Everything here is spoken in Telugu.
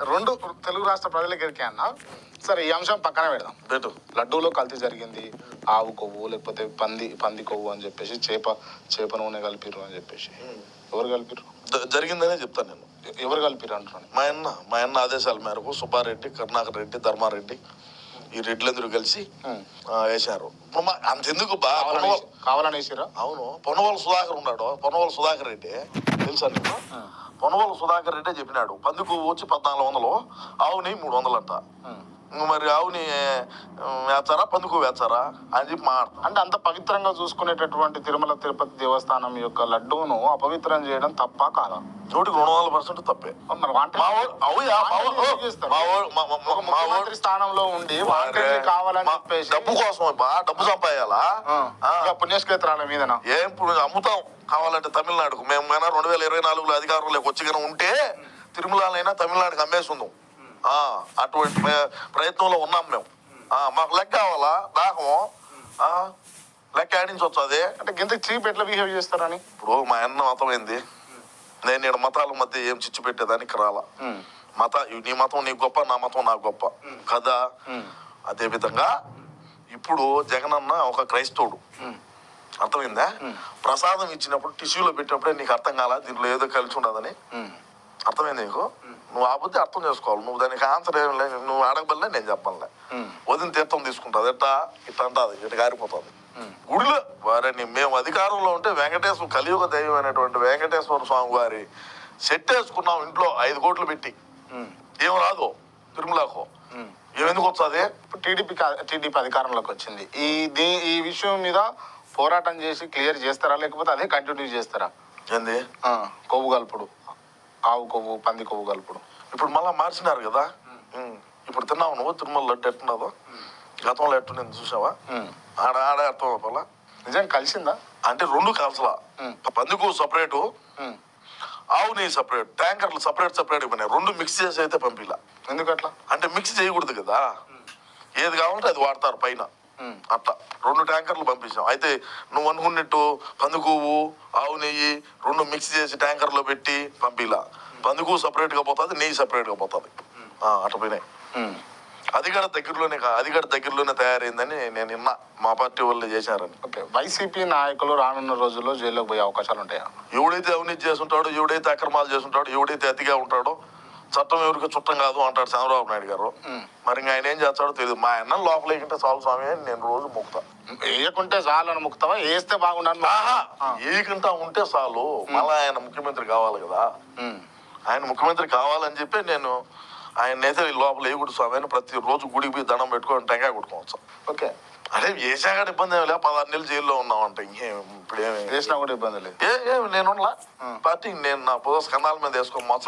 రెండు తెలుగు రాష్ట్ర ప్రజలకి ఎరికే అన్న. సరే, ఈ అంశం పక్కన పెడదాం. లడ్డూలో కల్తీ జరిగింది, ఆవు కొవ్వు లేకపోతే పంది కొవ్వు అని చెప్పేసి చేప నూనె కలిపిర్రు అని చెప్పేసి. ఎవరు కలిపిర్రు? జరిగిందనే చెప్తాను నేను. ఎవరు కలిపిర్రు అంటున్నాను. మా అన్న ఆదేశాల మేరకు సుబ్బారెడ్డి, కరుణాకర్ రెడ్డి, ధర్మారెడ్డి, ఈ రెడ్లందరూ కలిసి వేశారు. అంతెందుకు కావాలని వేసిరా? అవును. పొన్నవాళ్ళ సుధాకర్ ఉన్నాడు, పొన్నవాళ్ళ సుధాకర్ రెడ్డి తెలుసా నీకు? పొన్నవాళ్ళ సుధాకర్ రెడ్డి చెప్పినాడు, పందికు వచ్చి 1400, ఆవుని 300 అంట. మరి ఆవుని వేచారా, పందుకు వేచారా అని చెప్పి అంటే అంత పవిత్రంగా చూసుకునేటటువంటి తిరుమల తిరుపతి దేవస్థానం యొక్క లడ్డూను అపవిత్రం చేయడం తప్ప కాదా? 100% తప్పే. ముఖ్యమంత్రి స్థానంలో ఉండి కావాలని చెప్పేసి డబ్బు కోసం డబ్బు సంపాయాలా? పుణ్యక్షేత్రాల మీద ఏం అమ్ముతాం కావాలంటే తమిళనాడుకు. మేము 2024లో అధికారంలోకి వచ్చి ఉంటే తిరుమలైనా తమిళనాడుకి అమ్మేసుందాం. అటువంటి ప్రయత్నంలో ఉన్నాం మేము. మాకు లెక్క కావాలా? దాహము లెక్క ఆడించి వచ్చాది అంటే ఇంత చీప్ ఎట్లా బిహేవ్ చేస్తారని. ఇప్పుడు మా అన్న మతం ఏంది? నేను ఇక్కడ మతాల మధ్య ఏం చిచ్చు పెట్టేదానికి రాలా. నీ మతం నీకు గొప్ప, నా మతం నాకు గొప్ప కదా. అదే విధంగా ఇప్పుడు జగనన్న ఒక క్రైస్తవుడు, అర్థమైందా? ప్రసాదం ఇచ్చినప్పుడు టిష్యూలో పెట్టినప్పుడే నీకు అర్థం కాలా దీంట్లో ఏదో కలిసి ఉండదని. అర్థమైంది నీకు? నువ్వు ఆ బుద్ధి అర్థం చేసుకోవాలి. నువ్వు దానికి ఆన్సర్ ఏం లేదు, నువ్వు అడగబల్లే నేను చెప్పాలే. వదిన తీర్థం తీసుకుంటుంది ఇట్లా అంటది, ఇటు కారిపోతుంది. గుడిలో వారిని మేము అధికారంలో ఉంటే వెంకటేశ్వర కలియుగ దైవం అయినటువంటి వెంకటేశ్వర స్వామి వారి సెట్ వేసుకున్నాం ఇంట్లో 5 కోట్లు పెట్టి. ఏం రాదు తిరుమలకు, ఏమెందుకు వస్తుంది? ఇప్పుడు టీడీపీ అధికారంలోకి వచ్చింది. ఈ విషయం మీద పోరాటం చేసి క్లియర్ చేస్తారా, లేకపోతే అదే కంటిన్యూ చేస్తారా? ఏంది కొవ్వు కలుపుడు, ఆవు కొవ్వు పంది కొవ్వు కలుపుడు ఇప్పుడు మళ్ళీ మార్చినారు కదా. ఇప్పుడు తిన్నావు నువ్వు తిరుమల లడ్డు ఎట్టున్నదో? గతంలో ఎట్టు నేను చూసావా? ఆడే అర్థం అవ్వాలా? నిజంగా కలిసిందా అంటే 2 కాల్సలా. పందికు సపరేటు, ఆవు నెయ్యి సపరేట్, ట్యాంకర్లు సపరేట్ అయిపోయినాయి. 2 మిక్స్ చేసి అయితే పంపిలా. ఎందుకట్లా? అంటే మిక్స్ చేయకూడదు కదా, ఏది కావాలంటే అది వాడతారు పైన. అట్లా 2 ట్యాంకర్లు పంపించాం. అయితే నువ్వు అనుకున్నట్టు పందుకువ్వు, ఆవు నెయ్యి 2 మిక్స్ చేసి ట్యాంకర్లో పెట్టి పంపిలా. పందుకు సపరేట్గా పోతుంది, నెయ్యి సపరేట్గా పోతుంది. అట్లా పోయినాయి. అది కూడా దగ్గరలోనే తయారైందని నేను నిన్న మా పార్టీ వాళ్ళు చేశారని. ఓకే, వైసీపీ నాయకులు రానున్న రోజుల్లో జైల్లోకి పోయే అవకాశాలు ఉంటాయా? ఎవడైతే అవినీతి చేస్తుంటాడో, ఎవడైతే అక్రమాలు చేస్తుంటాడో, ఎవడైతే అతిగా ఉంటాడో చట్టం ఎవరికి చుట్టం కాదు అంటాడు చంద్రబాబు నాయుడు గారు. మరి ఇంకా ఆయన ఏం చేస్తాడో తెలియదు. మా అన్న లోపల వేయకుంటే చాలు స్వామి అని నేను రోజు మొక్కుతా. వేయకుంటే చాలు అని మొక్కుతావా? వేస్తే బాగుండాలి. వేయకుండా ఉంటే చాలు. మళ్ళీ ఆయన ముఖ్యమంత్రి కావాలి కదా. ఆయన ముఖ్యమంత్రి కావాలని చెప్పి నేను ఆయన అయితే లోపల వేయకూడదు స్వామి అని ప్రతిరోజు గుడికి పోయి దండం పెట్టుకొని టెంకాయ కొట్టుకోవచ్చు. ఓకే, అదే వేసాక ఇబ్బంది ఏమి లేదు. 16 నెలలు జైల్లో ఉన్నామంట. ఇంకేం ఇప్పుడు ఏమి వేసినా కూడా ఇబ్బంది లేదు. నేను పార్టీ నేను నా పొద స్కంధాల మీద వేసుకో మోస